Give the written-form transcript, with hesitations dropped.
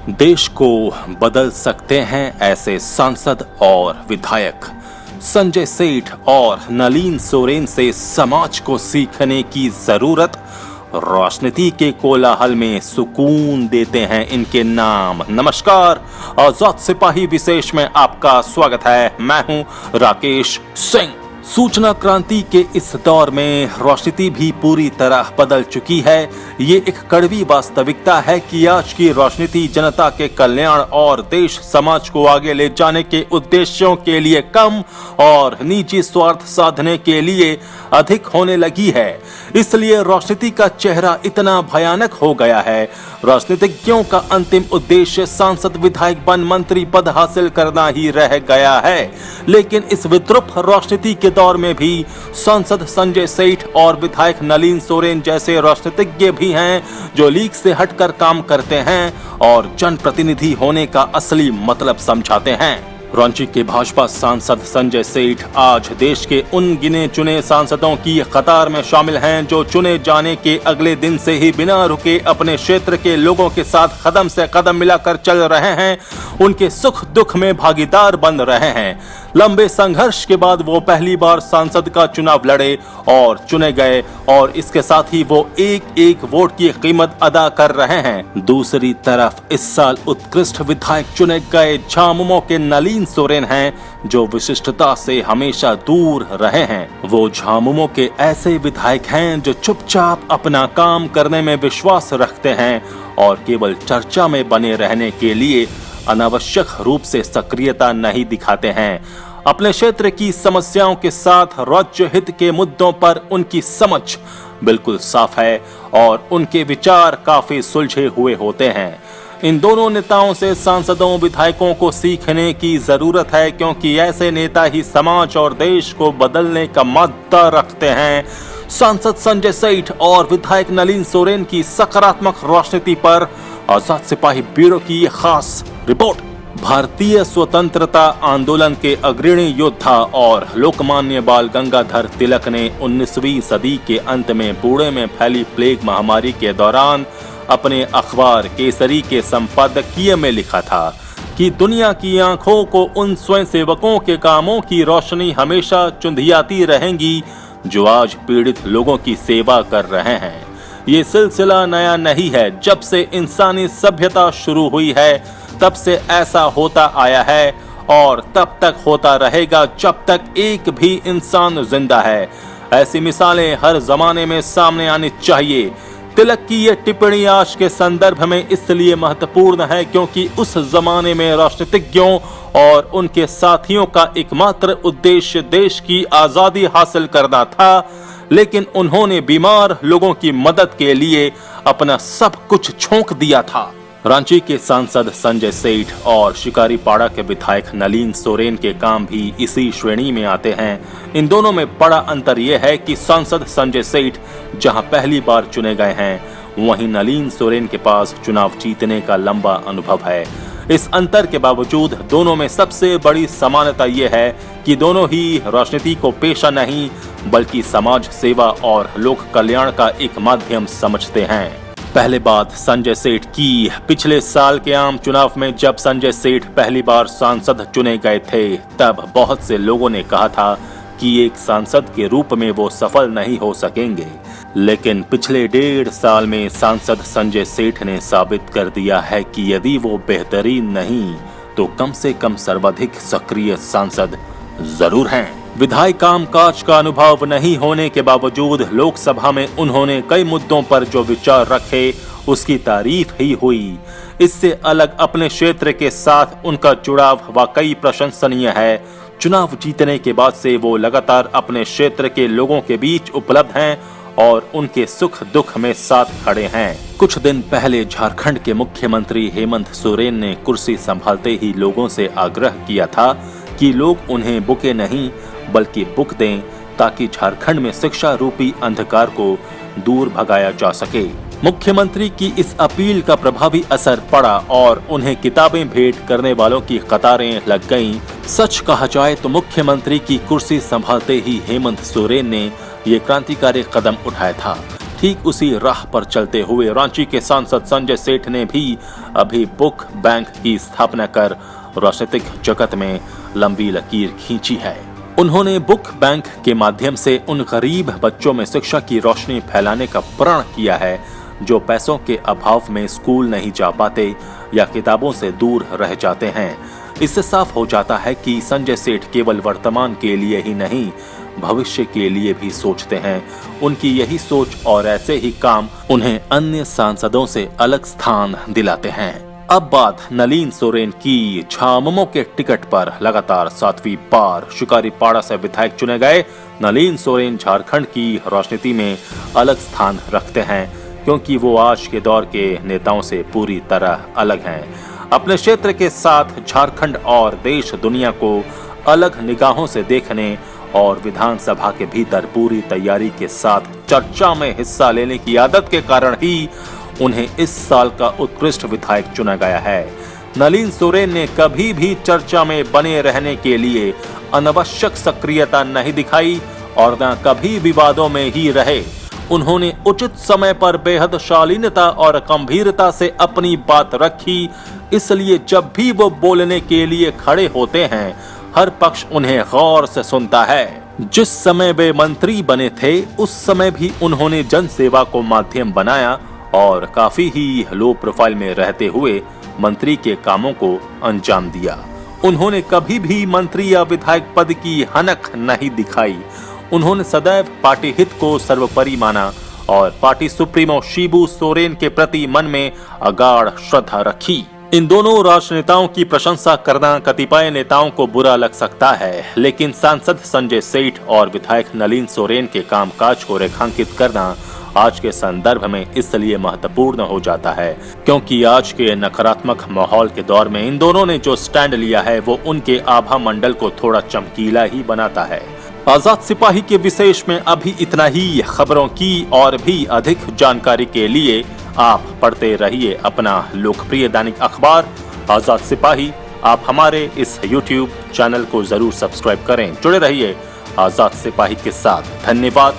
देश को बदल सकते हैं ऐसे सांसद और विधायक। संजय सेठ और नलिन सोरेन से समाज को सीखने की जरूरत। राजनीति के कोलाहल में सुकून देते हैं इनके नाम। नमस्कार, आजाद सिपाही विशेष में आपका स्वागत है। मैं हूं राकेश सिंह। सूचना क्रांति के इस दौर में राजनीति भी पूरी तरह बदल चुकी है। ये एक कड़वी वास्तविकता है कि आज की राजनीति जनता के कल्याण और देश समाज को आगे ले जाने के उद्देश्यों के लिए कम और निजी स्वार्थ साधने के लिए अधिक होने लगी है। इसलिए राजनीति का चेहरा इतना भयानक हो गया है। राजनीतिज्ञों का अंतिम उद्देश्य सांसद, विधायक, वन मंत्री पद हासिल करना ही रह गया है। लेकिन इस विद्रूप राजनीति के दौर में भी सांसद संजय सेठ और विधायक नलिन सोरेन जैसे राजनीतिज्ञ भी हैं जो लीग से हटकर काम करते हैं और जनप्रतिनिधि होने का असली मतलब समझाते हैं। रांची के भाजपा सांसद संजय सेठ आज देश के उन गिने चुने सांसदों की कतार में शामिल हैं जो चुने जाने के अगले दिन से ही बिना रुके अपने क्षेत्र के लोगों के साथ कदम से कदम मिलाकर चल रहे हैं, उनके सुख दुख में भागीदार बन रहे हैं। लंबे संघर्ष के बाद वो पहली बार सांसद का चुनाव लड़े और चुने गए और इसके साथ ही वो एक एक वोट की कीमत अदा कर रहे हैं। दूसरी तरफ इस साल उत्कृष्ट विधायक चुने गए झामुमो के नलिन सोरेन हैं जो विशिष्टता से हमेशा दूर रहे हैं। वो झामुमो के ऐसे विधायक हैं जो चुपचाप अपना काम करने में विश्वास रखते हैं और केवल चर्चा में बने रहने के लिए अनावश्यक रूप से सक्रियता नहीं दिखाते हैं। अपने क्षेत्र की समस्याओं के साथ राज्य हित के मुद्दों पर उनकी समझ बिल्कुल साफ है और उनके विचार काफी सुलझे हुए होते हैं। इन दोनों नेताओं से सांसदों, विधायकों को सीखने की जरूरत है, क्योंकि ऐसे नेता ही समाज और देश को बदलने का मादा रखते हैं। सांसद संजय सेठ और विधायक नलिन सोरेन की सकारात्मक राजनीति पर आजाद सिपाही ब्यूरो की ये खास रिपोर्ट। भारतीय स्वतंत्रता आंदोलन के अग्रणी योद्धा और लोकमान्य बाल गंगाधर तिलक ने 19वीं सदी के अंत में पुणे में फैली प्लेग महामारी के दौरान अपने अखबार केसरी के संपादकीय में लिखा था कि दुनिया की आंखों को उन स्वयंसेवकों के कामों की रोशनी हमेशा चुंधियाती रहेंगी जो आज पीड़ित लोगों की सेवा कर रहे हैं। ये सिलसिला नया नहीं है। जब से इंसानी सभ्यता शुरू हुई है तब से ऐसा होता आया है और तब तक होता रहेगा जब तक एक भी इंसान जिंदा है। ऐसी मिसालें हर जमाने में सामने आनी चाहिए। तिलक की ये टिप्पणी आज के संदर्भ में इसलिए महत्वपूर्ण है क्योंकि उस जमाने में राजनीतिज्ञों और उनके साथियों का एकमात्र उद्देश्य देश की आजादी हासिल करना था, लेकिन उन्होंने बीमार लोगों की मदद के लिए अपना सब कुछ झोंक दिया था। रांची के सांसद संजय सेठ और शिकारीपाड़ा के विधायक नलिन सोरेन के काम भी इसी श्रेणी में आते हैं। इन दोनों में बड़ा अंतर यह है कि सांसद संजय सेठ जहां पहली बार चुने गए हैं, वहीं नलिन सोरेन के पास चुनाव जीतने का लंबा अनुभव है। इस अंतर के बावजूद दोनों में सबसे बड़ी समानता यह है कि दोनों ही राजनीति को पेशा नहीं बल्कि समाज सेवा और लोक कल्याण का एक माध्यम समझते हैं। पहले बात संजय सेठ की। पिछले साल के आम चुनाव में जब संजय सेठ पहली बार सांसद चुने गए थे, तब बहुत से लोगों ने कहा था कि एक सांसद के रूप में वो सफल नहीं हो सकेंगे। लेकिन पिछले 1.5 साल में सांसद संजय सेठ ने साबित कर दिया है कि यदि वो बेहतरीन नहीं तो कम से कम सर्वाधिक सक्रिय सांसद जरूर हैं। विधायक कामकाज का अनुभव नहीं होने के बावजूद लोकसभा में उन्होंने कई मुद्दों पर जो विचार रखे उसकी तारीफ ही हुई। इससे अलग अपने क्षेत्र के साथ उनका जुड़ाव वाकई प्रशंसनीय है। चुनाव जीतने के बाद से वो लगातार अपने क्षेत्र के लोगों के बीच उपलब्ध हैं और उनके सुख दुख में साथ खड़े हैं। कुछ दिन पहले झारखंड के मुख्यमंत्री हेमंत सोरेन ने कुर्सी संभालते ही लोगों से आग्रह किया था कि लोग उन्हें बुके नहीं बल्कि बुक दें ताकि झारखंड में शिक्षा रूपी अंधकार को दूर भगाया जा सके। मुख्यमंत्री की इस अपील का प्रभावी असर पड़ा और उन्हें किताबें भेंट करने वालों की कतारें लग गईं। सच कहा जाए तो मुख्यमंत्री की कुर्सी संभालते ही हेमंत सोरेन ने ये क्रांतिकारी कदम उठाया था। ठीक उसी राह पर चलते हुए रांची के सांसद संजय सेठ ने भी अभी बुक बैंक की स्थापना कर राजनीतिक जगत में लंबी लकीर खींची है। उन्होंने बुक बैंक के माध्यम से उन गरीब बच्चों में शिक्षा की रोशनी फैलाने का प्रण किया है जो पैसों के अभाव में स्कूल नहीं जा पाते या किताबों से दूर रह जाते हैं। इससे साफ हो जाता है कि संजय सेठ केवल वर्तमान के लिए ही नहीं, भविष्य के लिए भी सोचते हैं। उनकी यही सोच और ऐसे ही काम उन्हें अन्य सांसदों से अलग स्थान दिलाते हैं। अब बात नलीन सोरेन की। झामुमो के टिकट पर लगातार 7वीं बार शिकारीपाड़ा से विधायक चुने गए नलीन सोरेन झारखंड की राजनीति में अलग स्थान रखते हैं, क्योंकि वो आज के दौर के नेताओं से पूरी तरह अलग हैं। अपने क्षेत्र के साथ झारखंड और देश दुनिया को अलग निगाहों से देखने और विधानसभा के भीतर पूरी तैयारी के साथ चर्चा में हिस्सा लेने की आदत के कारण ही उन्हें इस साल का उत्कृष्ट विधायक चुना गया है। नलीन सोरेन ने कभी भी चर्चा में बने रहने के लिए अनावश्यक सक्रियता नहीं दिखाई और न कभी विवादों में ही रहे। उन्होंने उचित समय पर बेहद शालीनता और गंभीरता से अपनी बात रखी, इसलिए जब भी वो बोलने के लिए खड़े होते हैं हर पक्ष उन्हें गौर से सुनता है। जिस समय वे मंत्री बने थे उस समय भी उन्होंने जनसेवा को माध्यम बनाया और काफी ही लो प्रोफाइल में रहते हुए मंत्री के कामों को अंजाम दिया। उन्होंने कभी भी मंत्री या विधायक पद की हनक नहीं दिखाई। उन्होंने सदैव पार्टी हित को सर्वोपरि माना और पार्टी सुप्रीमो शिबू सोरेन के प्रति मन में अगाढ़ श्रद्धा रखी। इन दोनों राजनेताओं की प्रशंसा करना कतिपय नेताओं को बुरा लग सकता है, लेकिन सांसद संजय सेठ और विधायक नलीन सोरेन के कामकाज को रेखांकित करना आज के संदर्भ में इसलिए महत्वपूर्ण हो जाता है क्योंकि आज के नकारात्मक माहौल के दौर में इन दोनों ने जो स्टैंड लिया है वो उनके आभा मंडल को थोड़ा चमकीला ही बनाता है। आजाद सिपाही के विशेष में अभी इतना ही। खबरों की और भी अधिक जानकारी के लिए आप पढ़ते रहिए अपना लोकप्रिय दैनिक अखबार आजाद सिपाही। आप हमारे इस YouTube चैनल को जरूर सब्सक्राइब करें। जुड़े रहिए आजाद सिपाही के साथ। धन्यवाद।